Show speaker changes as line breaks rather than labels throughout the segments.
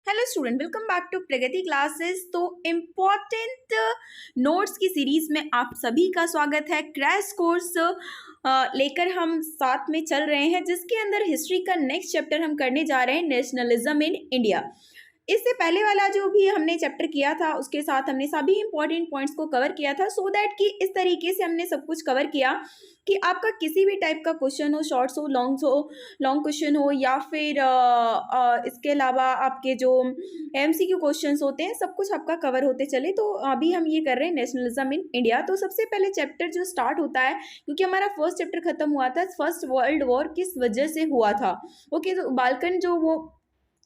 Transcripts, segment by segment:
Hello student, welcome back to Pragati classes. तो important notes की series में आप सभी का स्वागत है। क्रैश कोर्स लेकर हम साथ में चल रहे हैं, जिसके अंदर हिस्ट्री का नेक्स्ट चैप्टर हम करने जा रहे हैं, नेशनलिज्म इन इंडिया। इससे पहले वाला जो भी हमने चैप्टर किया था उसके साथ हमने सभी इंपॉर्टेंट पॉइंट्स को कवर किया था, सो दैट कि इस तरीके से हमने सब कुछ कवर किया कि आपका किसी भी टाइप का क्वेश्चन हो, शॉर्ट्स हो, लॉन्ग क्वेश्चन हो, या फिर इसके अलावा आपके जो एमसीक्यू क्वेश्चंस होते हैं, सब कुछ आपका कवर होते चले। तो अभी हम ये कर रहे हैं नेशनलिज्म इन इंडिया। तो सबसे पहले चैप्टर जो स्टार्ट होता है, क्योंकि हमारा फर्स्ट चैप्टर खत्म हुआ था, फर्स्ट वर्ल्ड वॉर किस वजह से हुआ था। ओके, तो बाल्कन जो वो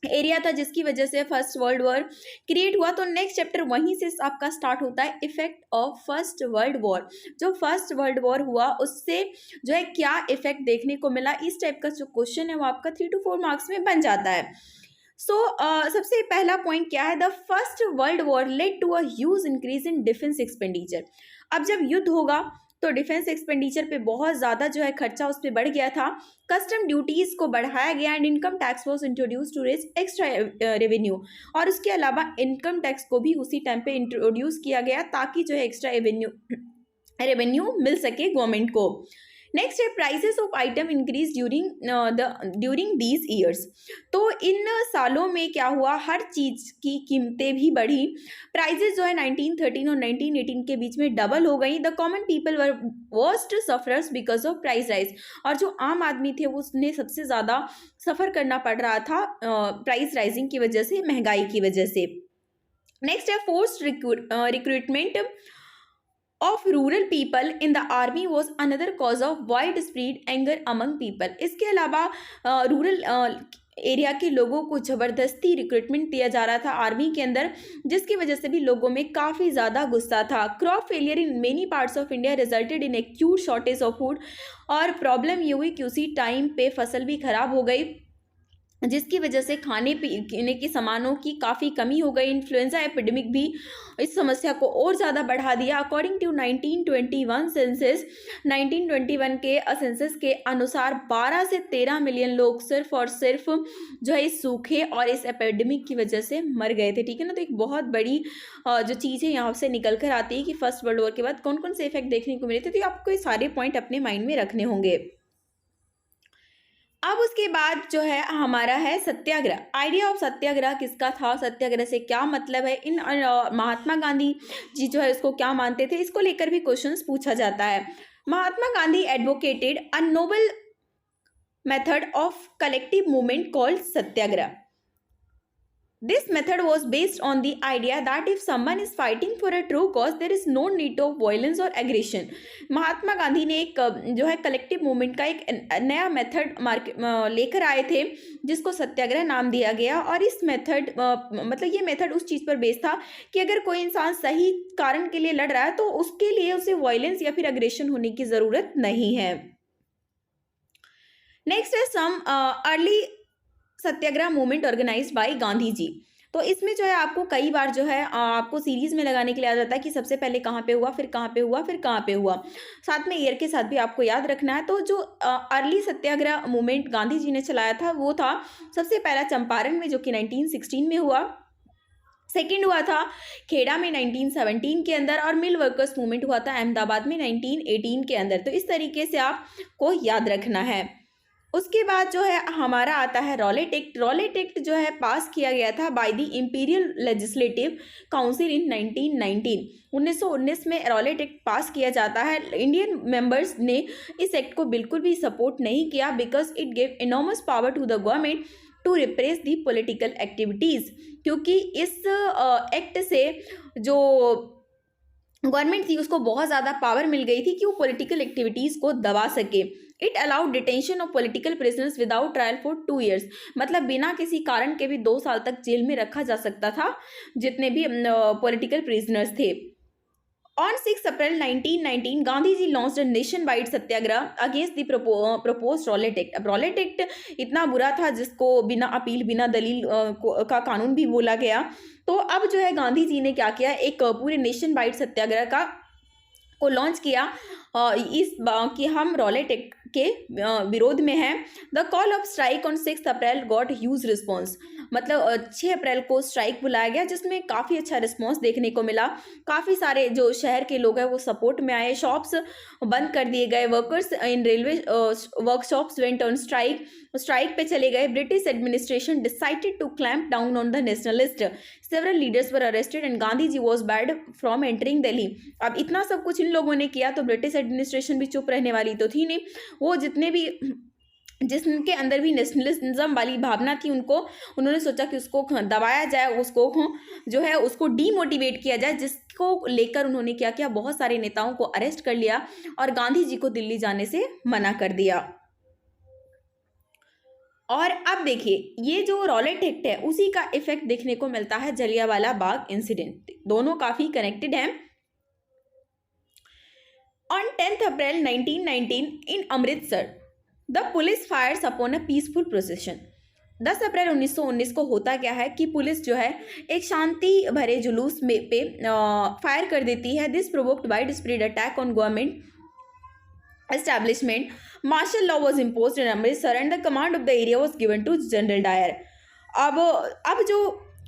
एरिया था जिसकी वजह से फर्स्ट वर्ल्ड वॉर क्रिएट हुआ, तो नेक्स्ट चैप्टर वहीं से आपका स्टार्ट होता है, effect of first world war. जो फर्स्ट वर्ल्ड वॉर हुआ उससे जो है क्या इफेक्ट देखने को मिला, इस टाइप का जो क्वेश्चन है वो आपका 3 to 4 मार्क्स में बन जाता है। सबसे पहला पॉइंट क्या है, the first world war led to a huge increase in defence expenditure. अब जब युद्ध होगा तो डिफेंस एक्सपेंडिचर पे बहुत ज़्यादा जो है खर्चा उस पर बढ़ गया था। कस्टम ड्यूटीज़ को बढ़ाया गया and income tax was introduce to raise extra revenue, और उसके अलावा इनकम टैक्स को भी उसी टाइम पे इंट्रोड्यूस किया गया ताकि जो है एक्स्ट्रा रेवेन्यू मिल सके गवर्नमेंट को। नेक्स्ट है prices of item increase during these years. तो इन सालों में क्या हुआ, हर चीज़ की कीमतें भी बढ़ी। प्राइसेस जो है 1913 और 1918 के बीच में डबल हो गई। The common people were worst sufferers because of price rise, और जो आम आदमी थे उसने सबसे ज़्यादा सफ़र करना पड़ रहा था प्राइस राइजिंग की वजह से, महंगाई की वजह से। नेक्स्ट है forced recruitment of rural people in the army was another cause of widespread anger among people। इसके अलावा रूरल एरिया के लोगों को ज़बरदस्ती रिक्रूटमेंट दिया जा रहा था आर्मी के अंदर, जिसकी वजह से भी लोगों में काफ़ी ज़्यादा गुस्सा था। Crop failure in many parts of India resulted in acute shortage of food, और प्रॉब्लम ये हुई कि उसी टाइम पे फसल भी ख़राब हो गई, जिसकी वजह से खाने पीने की सामानों की काफ़ी कमी हो गई। इन्फ्लुएंजा एपिडेमिक भी इस समस्या को और ज़्यादा बढ़ा दिया। अकॉर्डिंग टू 1921 सेंसस, 1921 के सेंसस के अनुसार 12 से 13 मिलियन लोग सिर्फ और सिर्फ जो है इस सूखे और इस एपिडेमिक की वजह से मर गए थे। ठीक है ना, तो एक बहुत बड़ी जो चीज़ है यहाँ से निकल कर आती है कि फर्स्ट वर्ल्ड वॉर के बाद कौन कौन से इफेक्ट देखने को मिले थे। तो आपको ये सारे पॉइंट अपने माइंड में रखने होंगे। अब उसके बाद जो है हमारा है सत्याग्रह। आइडिया ऑफ सत्याग्रह किसका था, सत्याग्रह से क्या मतलब है, इन महात्मा गांधी जी जो है इसको क्या मानते थे, इसको लेकर भी क्वेश्चंस पूछा जाता है। Mahatma Gandhi advocated a noble method of collective movement called satyagraha. This method was based on the idea that if someone is fighting for a true cause, there is no need of violence or aggression। Mahatma Gandhi ने एक जो है collective movement का एक नया method लेकर आए थे, जिसको सत्याग्रह नाम दिया गया। और इस मेथड मतलब ये मेथड उस चीज़ पर बेस्ड था कि अगर कोई इंसान सही कारण के लिए लड़ रहा है तो उसके लिए उसे वायलेंस या फिर अग्रेशन होने की ज़रूरत नहीं है। नेक्स्ट है सम early Satyagraha movement organised by Gandhi जी। तो इसमें जो है आपको कई बार जो है आपको सीरीज में लगाने के लिए आ जाता है कि सबसे पहले कहाँ पे हुआ, फिर कहाँ पे हुआ, फिर कहाँ पे हुआ, साथ में ईयर के साथ भी आपको याद रखना है। तो जो अर्ली सत्याग्रह मूवमेंट गांधी जी ने चलाया था वो था सबसे पहला चंपारण में, जो कि 1916 में हुआ। सेकेंड हुआ था खेड़ा में 1917 के अंदर, और मिल वर्कर्स मूवमेंट हुआ था अहमदाबाद में 1918 के अंदर। तो इस तरीके से आपको याद रखना है। उसके बाद जो है हमारा आता है रॉलेट एक्ट। रॉलेट एक्ट जो है पास किया गया था by the imperial legislative council in 1919। 1919 में रॉलेट एक्ट पास किया जाता है। इंडियन मेंबर्स ने इस एक्ट को बिल्कुल भी सपोर्ट नहीं किया, because it gave enormous power to the government to repress the political activities, क्योंकि इस एक्ट से जो गवर्नमेंट थी उसको बहुत ज़्यादा पावर मिल गई थी कि वो पॉलिटिकल एक्टिविटीज़ को दबा सके। It allowed detention of political prisoners without trial for 2 years। मतलब बिना किसी कारण के भी 2 साल तक जेल में रखा जा सकता था जितने भी पॉलिटिकल प्रिजनर्स थे। On 6 April 1919 Gandhi ji launched a nation wide satyagraha against the propose Rowlatt act. अब रॉलेट एक्ट इतना बुरा था जिसको बिना अपील बिना दलील का कानून भी बोला गया। तो अब जो है गांधी जी ने क्या किया, एक पूरे नेशन वाइड सत्याग्रह को लॉन्च किया कि हम रॉलेट एक्ट के विरोध में है। The call of strike on 6 April got huge response, मतलब 6 अप्रैल को स्ट्राइक बुलाया गया जिसमें काफ़ी अच्छा रिस्पॉन्स देखने को मिला। काफ़ी सारे जो शहर के लोग हैं वो सपोर्ट में आए, शॉप्स बंद कर दिए गए, workers in railway workshops went on strike पे चले गए। British administration decided to clamp down on the nationalist, several leaders were arrested and Gandhi ji was barred from entering Delhi. अब इतना सब कुछ इन लोगों ने किया तो ब्रिटिश एडमिनिस्ट्रेशन भी चुप रहने वाली तो थी नहीं। वो जिसके अंदर भी नेशनलिज्म वाली भावना थी उन्होंने सोचा कि उसको दबाया जाए, उसको जो है उसको डीमोटिवेट किया जाए, जिसको लेकर उन्होंने क्या किया, बहुत सारे नेताओं को अरेस्ट कर लिया और गांधी जी को दिल्ली जाने से मना कर दिया। और अब देखिए ये जो रॉलेट एक्ट है उसी का इफेक्ट देखने को मिलता है जलियांवाला बाग इंसिडेंट, दोनों काफी कनेक्टेड हैं। On 10 April 1919 in Amritsar the police fires upon a peaceful procession. 10 April 1919 को होता क्या है कि पुलिस जो है एक शांति भरे जुलूस में पे फायर कर देती है। This provoked wide spread attack on government establishment. Martial law was imposed in Amritsar and the command of the area was given to General Dyer. अब जो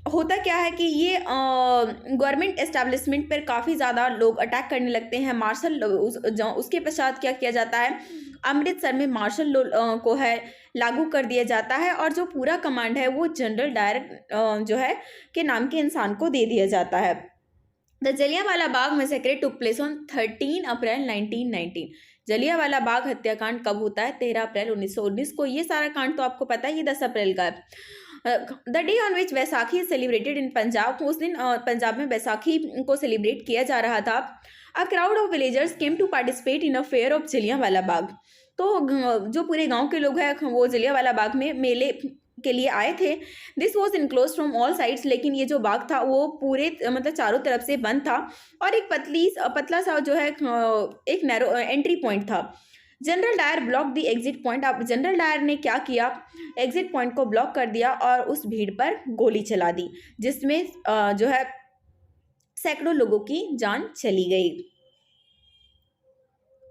होता क्या है कि ये गवर्नमेंट एस्टेब्लिशमेंट पर काफ़ी ज़्यादा लोग अटैक करने लगते हैं। मार्शल उसके पश्चात क्या किया जाता है, अमृतसर में मार्शल लॉ को है लागू कर दिया जाता है और जो पूरा कमांड है वो जनरल डायर जो है के नाम के इंसान को दे दिया जाता है। The Jallianwala Bagh मैसेक्रे took place on 13 अप्रैल 1919। जलियांवाला बाग हत्याकांड कब होता है? 13 अप्रैल 1919 को। ये सारा कांड तो आपको पता है, ये 10 अप्रैल का है। The day on which Baisakhi is celebrated in Punjab, उस दिन पंजाब में बैसाखी को सेलिब्रेट किया जा रहा था। A crowd of villagers came to participate in a fair of Jallianwala Bagh. तो जो पूरे गांव के लोग हैं वो जलियांवाला बाग में मेले के लिए आए थे। This was enclose from all sides, लेकिन ये जो बाग था वो पूरे मतलब चारों तरफ से बंद था और एक पतला सा जो है एक नैरो एंट्री पॉइंट था। General Dyer block the exit point. अब जनरल डायर ने क्या किया, एग्जिट पॉइंट को ब्लॉक कर दिया और उस भीड़ पर गोली चला दी, जिसमें जो है सैकड़ों लोगों की जान चली गई।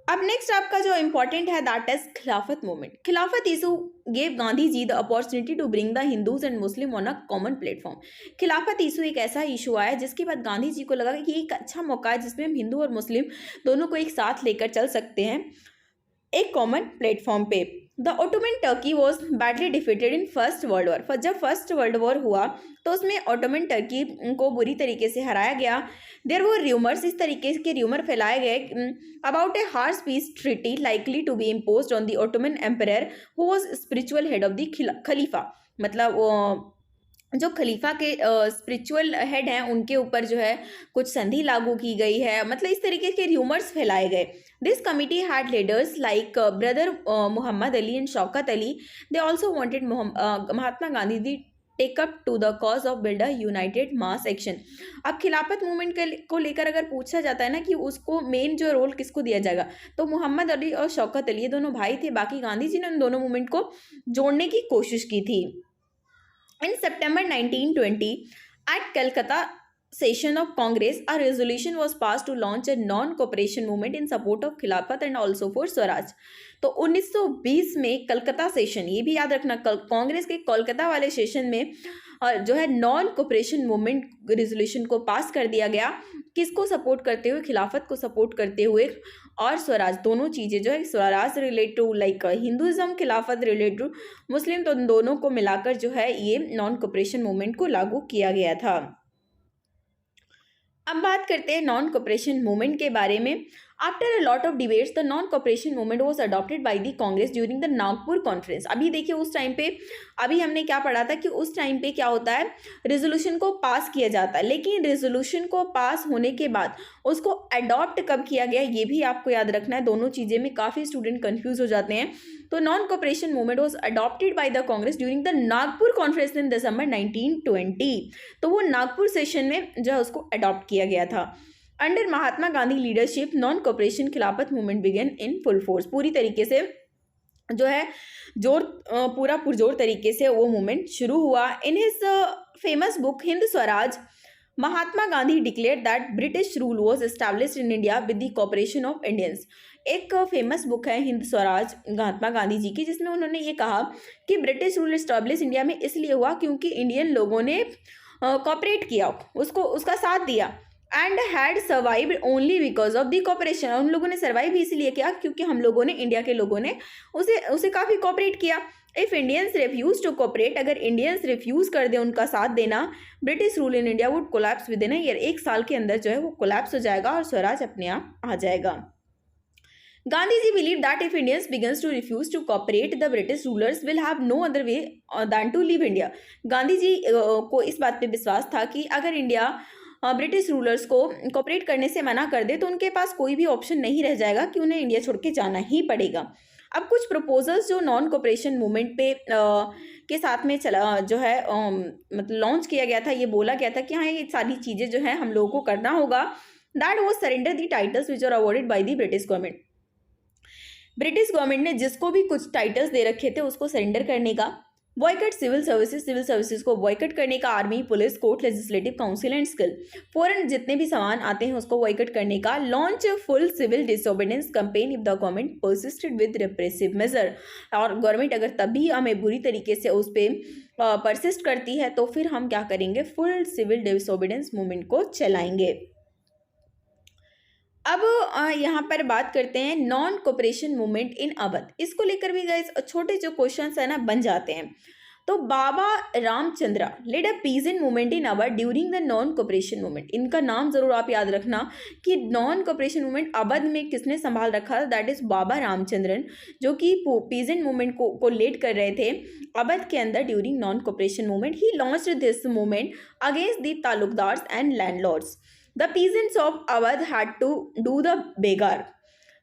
अब नेक्स्ट आपका जो इम्पोर्टेंट है that is Khilafat movement. Khilafat issue gave Gandhi ji the opportunity to bring the Hindus and Muslim on a common platform. Khilafat issue एक ऐसा इशू आया जिसके बाद गांधी जी को लगा कि ये एक अच्छा मौका है जिसमें हम हिंदू और मुस्लिम दोनों को एक साथ लेकर चल सकते हैं एक कॉमन प्लेटफॉर्म पे। The Ottoman Turkey was badly defeated in first world war. जब फर्स्ट वर्ल्ड वॉर हुआ तो उसमें ओटोमन टर्की को बुरी तरीके से हराया गया। देयर वर र्यूमर्स, इस तरीके के र्यूमर फैलाए गए about a harsh peace treaty likely to be imposed on the Ottoman emperor who was spiritual head of the Khalifa. मतलब जो खलीफा के स्पिरिचुअल हेड हैं उनके ऊपर जो है कुछ संधि लागू की गई है, मतलब इस तरीके के र्यूमर्स फैलाए गए। This committee had leaders like brother Mohammad Ali and Shaukat Ali. They also wanted Mahatma Gandhi the take up to the cause of build a united mass action. अब खिलाफत मूवमेंट को लेकर अगर पूछा जाता है ना कि उसको मेन जो रोल किसको दिया जाएगा, तो मोहम्मद अली और शौकत अली ये दोनों भाई थे। बाकी गांधी जी ने उन दोनों मूवमेंट को जोड़ने की कोशिश की थी। In September 1920, at Calcutta session of Congress, a resolution was passed to launch a non-cooperation movement in support of Khilafat and also for Swaraj. तो 1920 में कलकत्ता सेशन, ये भी याद रखना, कांग्रेस के कोलकाता वाले सेशन में जो है नॉन कोऑपरेशन मूवमेंट रेजोल्यूशन को पास कर दिया गया। किसको सपोर्ट करते हुए? खिलाफत को सपोर्ट करते हुए और स्वराज, दोनों चीज़ें जो है swaraj related to like Hinduism, Khilafat related to Muslim, तो दोनों को मिलाकर जो है ये नॉन कोऑपरेशन मूवमेंट को लागू किया गया था। अब बात करते हैं नॉन कोऑपरेशन मूवमेंट के बारे में। After a lot of debates the non cooperation movement was adopted by the Congress during the Nagpur conference. अभी देखिए उस टाइम पे, अभी हमने क्या पढ़ा था कि उस टाइम पे क्या होता है, रेजोल्यूशन को पास किया जाता है, लेकिन रेजोल्यूशन को पास होने के बाद उसको अडॉप्ट कब किया गया ये भी आपको याद रखना है। दोनों चीज़ें में काफ़ी स्टूडेंट कन्फ्यूज हो जाते हैं। तो non cooperation movement was adopted by the Congress during the Nagpur conference in December 1920। तो वो नागपुर सेशन में जो है उसको अडॉप्ट किया गया था। Under Mahatma Gandhi leadership non cooperation Khilafat movement began in full force. पूरी तरीके से जो है पूरा पुरजोर तरीके से वो मूवमेंट शुरू हुआ। In his famous book Hind Swaraj Mahatma Gandhi declare that British rule was established in India with the cooperation of Indians. एक फेमस बुक है हिंद स्वराज महात्मा गांधी जी की, जिसमें उन्होंने ये कहा कि ब्रिटिश रूल एस्टैब्लिश इंडिया में इसलिए हुआ क्योंकि इंडियन लोगों ने कॉपरेट किया, उसको उसका साथ दिया। And had survived only because of the cooperation, उन लोगों ने सर्वाइव भी इसलिए किया क्योंकि हम लोगों ने, इंडिया के लोगों ने उसे काफ़ी कॉपरेट किया। If Indians refuse to cooperate, अगर इंडियंस रिफ्यूज कर दे उनका साथ देना, British rule in India would collapse within a year, एक साल के अंदर जो है वो कोलैप्स हो जाएगा और स्वराज अपने आप आ जाएगा। Gandhiji believed that if Indians begins to refuse to cooperate, the British rulers will have no other way than to leave India. Gandhi ji को इस बात पे विश्वास था कि अगर इंडिया ब्रिटिश रूलर्स को कॉपरेट करने से मना कर दे तो उनके पास कोई भी ऑप्शन नहीं रह जाएगा कि उन्हें इंडिया छोड़ के जाना ही पड़ेगा। अब कुछ प्रपोजल्स जो नॉन कॉपरेशन मूवमेंट पे के साथ में चला जो है मतलब लॉन्च किया गया था, ये बोला गया था कि हाँ ये सारी चीज़ें जो है हम लोगों को करना होगा। That was surrender the titles which are awarded by the British government. British government ने जिसको भी कुछ टाइटल्स दे रखे थे उसको सरेंडर करने का। बॉयकट सिविल सर्विसेज को बॉयकट करने का। Army, police, court, legislative council and skill, foreign जितने भी सामान आते हैं उसको बॉयकट करने का। Launch full civil disobedience campaign if the government persisted with repressive measure, और गवर्नमेंट अगर तभी हमें बुरी तरीके से उस पर परसिस्ट करती है तो फिर हम क्या करेंगे, फुल सिविल डिसोबीडियंस मूवमेंट को चलाएंगे। अब यहाँ पर बात करते हैं non cooperation movement in Awadh. इसको लेकर भी गाइस छोटे जो क्वेश्चंस है ना बन जाते हैं। तो Baba Ramchandra led a peasant movement in Awadh during the non cooperation movement. इनका नाम जरूर आप याद रखना कि नॉन कोऑपरेशन मूवमेंट अवध में किसने संभाल रखा था, दैट इज बाबा रामचंद्रन, जो कि पीजेंट मूवमेंट को लीड कर रहे थे अवध के अंदर during non cooperation movement. He launched this movement against the taluqdars and landlords. The peasants of Awadh had to do the begar.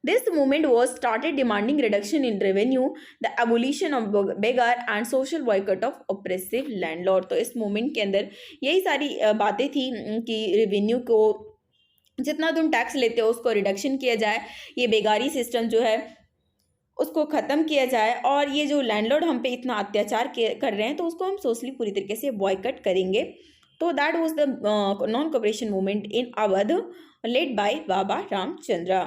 This movement was started demanding reduction in revenue, the abolition of begar and social boycott of oppressive landlord। तो इस movement के अंदर यही सारी बातें थी कि revenue को जितना तुम टैक्स लेते हो उसको रिडक्शन किया जाए, ये बेगारी सिस्टम जो है उसको ख़त्म किया जाए, और ये जो लैंडलॉर्ड हम पे इतना अत्याचार कर रहे हैं तो उसको हम सोशली पूरी तरीके से बॉयकट करेंगे। तो that was the non cooperation movement in Awadh led by Baba Ramchandra.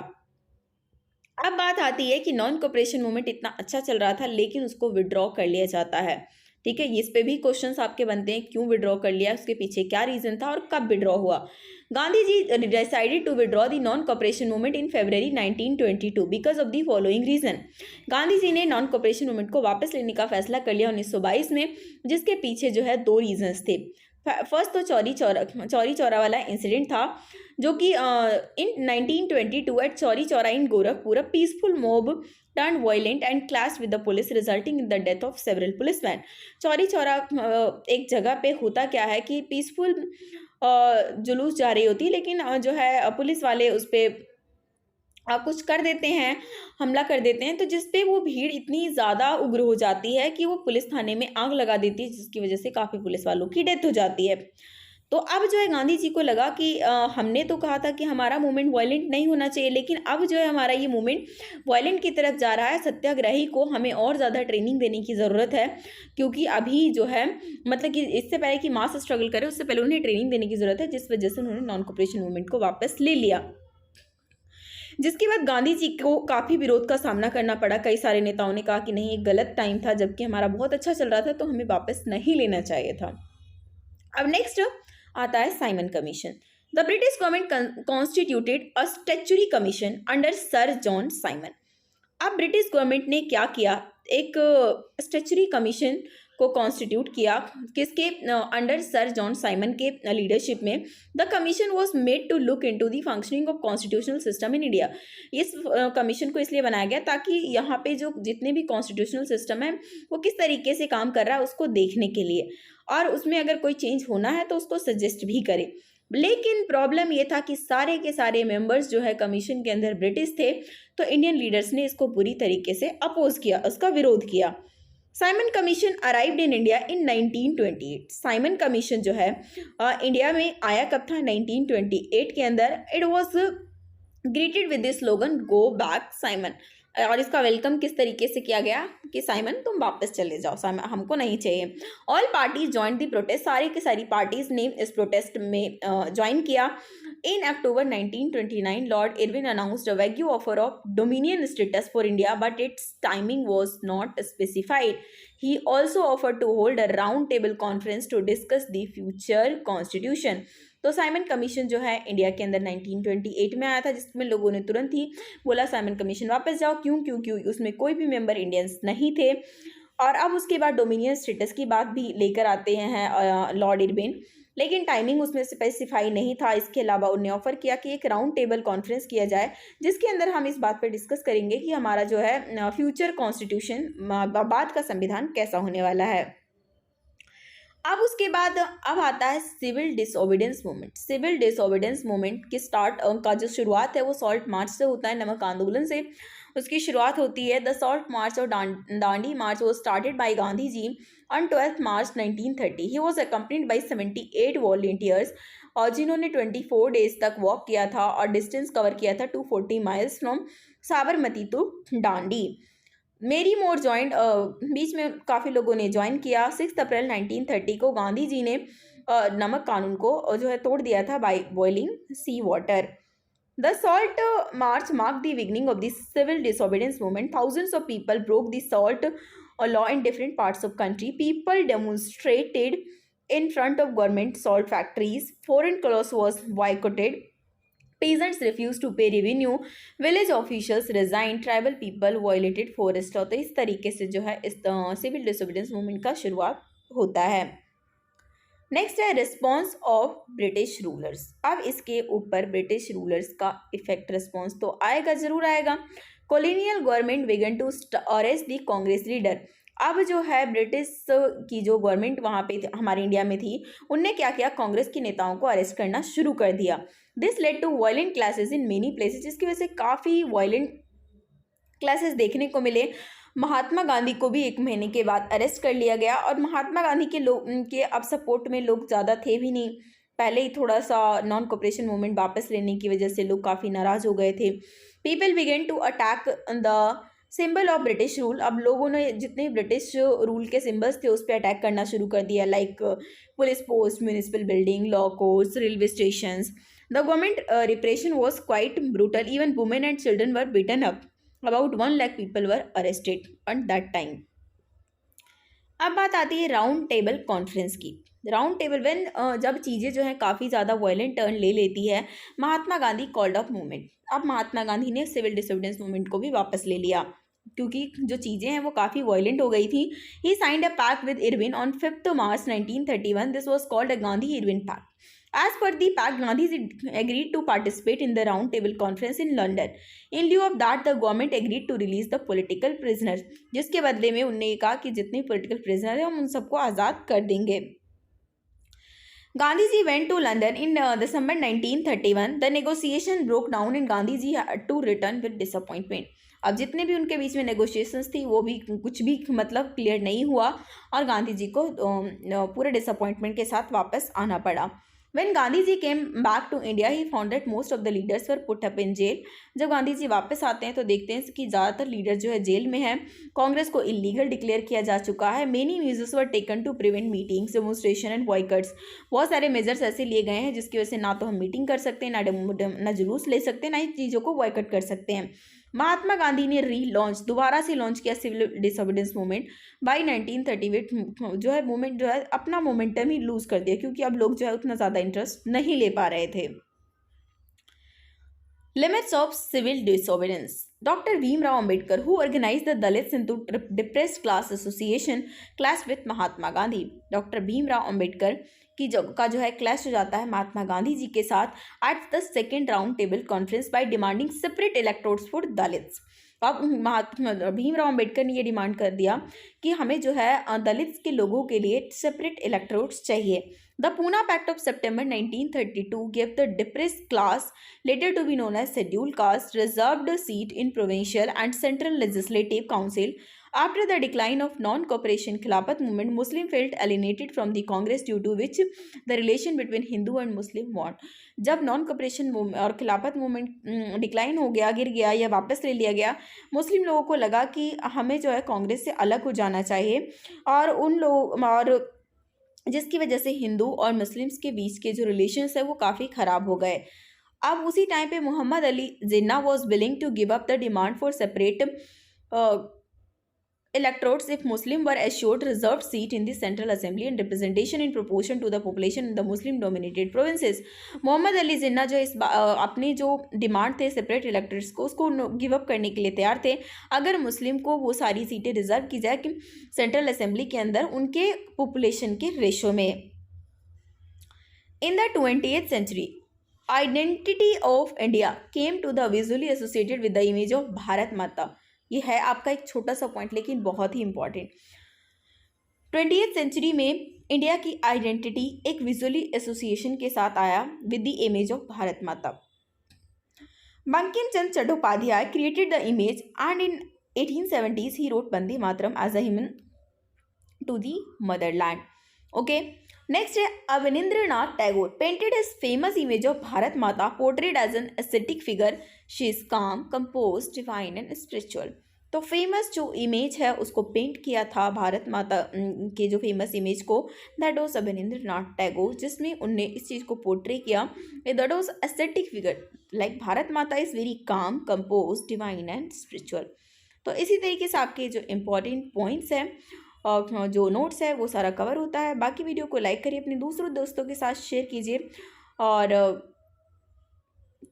अब बात आती है कि नॉन कोऑपरेशन मूवमेंट इतना अच्छा चल रहा था लेकिन उसको विड्रॉ कर लिया जाता है। ठीक है, इस पे भी क्वेश्चंस आपके बनते हैं, क्यों विड्रॉ कर लिया, उसके पीछे क्या रीज़न था और कब विड्रॉ हुआ। Gandhi ji decided to withdraw the non cooperation movement in February 1922 because of the following reason. Gandhi ji ने नॉन कोऑपरेशन मूवमेंट को वापस लेने का फैसला कर लिया 1922 में, जिसके पीछे जो है दो रीजन्स थे। फर्स्ट तो चौरी चौरा वाला इंसिडेंट था जो कि in 1922 at Chauri Chaura in Gorakhpur a peaceful mob turn violent and clash with the police resulting in the death of several policeman. Chauri Chaura एक जगह पे होता क्या है कि पीसफुल जुलूस जा रही होती, लेकिन जो है पुलिस वाले उस पर कुछ कर देते हैं, हमला कर देते हैं, तो जिसपे वो भीड़ इतनी ज़्यादा उग्र हो जाती है कि वो पुलिस थाने में आग लगा देती है, जिसकी वजह से काफ़ी पुलिस वालों की डेथ हो जाती है। तो अब जो है गांधी जी को लगा कि हमने तो कहा था कि हमारा मूवमेंट वायलेंट नहीं होना चाहिए, लेकिन अब जो है हमारा ये मूवमेंट वायलेंट की तरफ जा रहा है। सत्याग्रही को हमें और ज़्यादा ट्रेनिंग देने की ज़रूरत है, क्योंकि अभी जो है मतलब कि इससे पहले कि मास स्ट्रगल करे उससे पहले उन्हें ट्रेनिंग देने की ज़रूरत है, जिस वजह से उन्होंने नॉन कोऑपरेशन मूवमेंट को वापस ले लिया। जिसके बाद गांधी जी को काफ़ी विरोध का सामना करना पड़ा। कई सारे नेताओं ने कहा कि नहीं, एक गलत टाइम था, जबकि हमारा बहुत अच्छा चल रहा था, तो हमें वापस नहीं लेना चाहिए था। अब नेक्स्ट आता है Simon commission. The British government constituted a statutory commission under Sir John Simon. अब ब्रिटिश गवर्नमेंट ने क्या किया, एक स्टैच्यूटरी कमीशन को कॉन्स्टिट्यूट किया, किसके अंडर सर जॉन साइमन के लीडरशिप में। The commission was made to look into the functioning of constitutional system in India. इस कमीशन को इसलिए बनाया गया ताकि यहाँ पे जो जितने भी कॉन्स्टिट्यूशनल सिस्टम है वो किस तरीके से काम कर रहा है उसको देखने के लिए, और उसमें अगर कोई चेंज होना है तो उसको सजेस्ट भी करे। लेकिन प्रॉब्लम ये था कि सारे के सारे मेंबर्स जो है कमीशन के अंदर ब्रिटिश थे, तो इंडियन लीडर्स ने इसको बुरी तरीके से अपोज किया, उसका विरोध किया। Simon commission arrived in India in 1928। Simon commission जो है इंडिया में आया कब था, 1928 के अंदर। It was greeted with the slogan go back Simon. और इसका वेलकम किस तरीके से किया गया कि साइमन तुम वापस चले जाओ, साइमन हमको नहीं चाहिए। All parties join the protest, सारी की सारी पार्टीज ने इस प्रोटेस्ट में ज्वाइन किया। In October 1929 Lord Irwin announced a vague offer of dominion status for India but its timing was not specified. He also offer to hold a round table conference to discuss the future constitution. तो Simon commission जो है India के अंदर 1928 में आया था, जिसमें लोगों ने तुरंत ही बोला साइमन कमीशन वापस जाओ। क्यों? क्योंकि उसमें कोई भी मेंबर इंडियंस नहीं थे। और अब उसके बाद डोमिनियन स्टेटस की बात भी लेकर आते हैं लॉर्ड इरविन, लेकिन टाइमिंग उसमें स्पेसिफाई नहीं था। इसके अलावा उन्हें ऑफर किया कि एक राउंड टेबल कॉन्फ्रेंस किया जाए, जिसके अंदर हम इस बात पर डिस्कस करेंगे कि हमारा जो है फ्यूचर कॉन्स्टिट्यूशन, बाद का संविधान कैसा होने वाला है। अब उसके बाद अब आता है civil disobedience movement. Civil disobedience movement की का जो शुरुआत है वो सॉल्ट मार्च से होता है, नमक आंदोलन से उसकी शुरुआत होती है। द सॉल्ट मार्च और दांडी मार्च वो started by Gandhi ji on 12 March 1930। He was accompanied by 78 volunteers, और जिन्होंने 24 डेज तक वॉक किया था और डिस्टेंस कवर किया था 240 miles from Sabarmati to Dandi. मेरी मोर ज्वाइंट, बीच में काफ़ी लोगों ने ज्वाइन किया। 6 अप्रैल 1930 को गांधी जी ने नमक कानून को जो है तोड़ दिया था by boiling sea water. The salt march mark the beginning of the civil disobedience movement. Thousands of people broke the salt law in different parts of country. People demonstrated in front of government salt factories. Foreign clothes was boycotted. Peasants refused to pay revenue. Village officials resigned. Tribal people violated forest law. तो इस तरीके से जो है इस civil disobedience movement का शुरुआत होता है। नेक्स्ट है रिस्पॉन्स ऑफ ब्रिटिश रूलर्स। अब इसके ऊपर ब्रिटिश रूलर्स का इफेक्ट रिस्पॉन्स तो आएगा, जरूर आएगा। Colonial government began to arrest the Congress leader. अब जो है ब्रिटिश की जो गवर्नमेंट वहाँ पे हमारे इंडिया में थी, उनने क्या किया, कांग्रेस के नेताओं को अरेस्ट करना शुरू कर दिया। This led to violent clashes in many places, जिसकी वजह से काफ़ी वायलेंट क्लासेस देखने को मिले। महात्मा गांधी को भी 1 महीने के बाद अरेस्ट कर लिया गया, और महात्मा गांधी के लोग के अब सपोर्ट में लोग ज़्यादा थे भी नहीं। पहले ही थोड़ा सा नॉन कोऑपरेशन मूवमेंट वापस लेने की वजह से लोग काफ़ी नाराज़ हो गए थे। People began to attack the symbol of British rule. अब लोगों ने जितने ब्रिटिश रूल के सिंबल्स थे उस पर अटैक करना शुरू कर दिया, like police post, municipal building, law courts, railway station. The government repression was quite brutal. Even women and children were beaten up. About 1 lakh people were arrested at that time. अब बात आती है राउंड टेबल कॉन्फ्रेंस की। Round table when जब चीज़ें जो हैं काफ़ी ज़्यादा वायलेंट टर्न ले लेती है, Mahatma Gandhi called off movement. अब महात्मा गांधी ने सिविल डिसोबीडियंस मूवमेंट को भी वापस ले लिया, क्योंकि जो चीज़ें हैं वो काफ़ी वायलेंट हो गई थी। He signed a pact with Irwin on 5 March 1931। This was called a Gandhi Irwin pact. As per the pact, Gandhi agreed to participate in the round table conference in London. In lieu of that, the government agreed to release the political prisoners. जिसके बदले में उन्होंने कहा कि जितने political prisoner हैं हम उन सबको आज़ाद कर देंगे। Gandhi ji went to London in December 1931. The negotiation broke down and Gandhi ji had to return with disappointment. अब जितने भी उनके बीच में नेगोशिएशंस थी वो भी कुछ भी मतलब क्लियर नहीं हुआ, और गांधी जी को पूरे डिसअपॉइंटमेंट के साथ वापस आना पड़ा। When Gandhi ji came back to India, he found that most of the leaders were put up in jail. जब गांधी जी वापस आते हैं तो देखते हैं कि ज़्यादातर लीडर जो है जेल में हैं। कांग्रेस को इलीगल डिक्लेयर किया जा चुका है। Many measures were taken to prevent meetings, demonstration and boycotts. बहुत सारे मेजर्स ऐसे लिए गए हैं जिसकी वजह से ना तो हम मीटिंग कर सकते हैं, ना जुलूस ले सकते हैं, ना ही चीज़ों को बॉयकट कर सकते हैं। महात्मा गांधी ने दोबारा से लॉन्च किया सिविल डिसोबीडियंस मूवमेंट बाई 1938। जो है मूवमेंट जो है अपना मोमेंटम ही लूज कर दिया, क्योंकि अब लोग जो है उतना ज़्यादा इंटरेस्ट नहीं ले पा रहे थे। Limits of civil disobedience. Doctor Bhimrao Ambedkar who organise the Dalits into depressed class association clash with Mahatma Gandhi. Doctor Bhimrao Ambedkar की जो है क्लैश हो जाता है महात्मा गांधी जी के साथ at the second round table conference by demanding separate electorates for Dalits. अब भीमराव अंबेडकर ने ये डिमांड कर दिया कि हमें जो है दलित्स के लोगों के लिए सेपरेट इलेक्ट्रोड्स चाहिए। The Poona pact of September 1932 gave the depressed class, later to be known as scheduled caste, reserved seat in provincial and central legislative council After the decline of non-cooperation Khilafat movement, Muslim felt alienated from the Congress due to which the relation between Hindu and Muslim warmed. जब non cooperation और खिलाफत movement decline हो गया, गिर गया या वापस ले लिया गया, मुस्लिम लोगों को लगा कि हमें जो है कांग्रेस से अलग हो जाना चाहिए और उन लोग और जिसकी वजह से हिंदू और मुस्लिम्स के बीच के जो रिलेशंस है वो काफ़ी ख़राब हो गए। अब उसी टाइम पे Mohammad Ali Jinnah was willing to give up the demand for separate electorates if Muslim were assured reserved seat in the Central Assembly and representation in proportion to the population in the Muslim dominated provinces. Mohammad Ali Jinnah जो अपनी जो demand थे separate electorates को उसको give up करने के लिए तैयार थे अगर मुस्लिम को वो सारी सीटें रिजर्व की जाए कि सेंट्रल असेंबली के अंदर उनके पॉपुलेशन के रेशो में। In the 20th century identity of India came to the visually associated with the image of Bharat माता। ये है आपका एक छोटा सा पॉइंट लेकिन बहुत ही इंपॉर्टेंट। 20th सेंचुरी में इंडिया की आइडेंटिटी एक विजुअली एसोसिएशन के साथ आया with the image of Bharat Mata. Bankim Chandra Chattopadhyay created the image and in 1870s he wrote Vande Mataram as a hymn to the motherland. Okay, next है Abanindranath Tagore painted his famous image of Bharat Mata portrayed as an aesthetic figure. She is calm, composed, divine and spiritual. तो famous जो image है उसको paint किया था भारत माता के जो famous image को, दैट वाज अवनींद्रनाथ टैगोर, जिसमें उनने इस चीज़ को पोर्ट्रे किया। That was aesthetic figure like Bharat Mata is very calm, composed, divine and spiritual. तो इसी तरीके से आपके जो इम्पोर्टेंट पॉइंट्स हैं और जो नोट्स है वो सारा कवर होता है। बाकी वीडियो को लाइक करिए, अपने दूसरों दोस्तों के साथ शेयर कीजिए और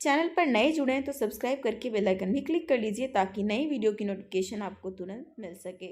चैनल पर नए जुड़े हैं तो सब्सक्राइब करके बेल आइकन भी क्लिक कर लीजिए ताकि नई वीडियो की नोटिफिकेशन आपको तुरंत मिल सके।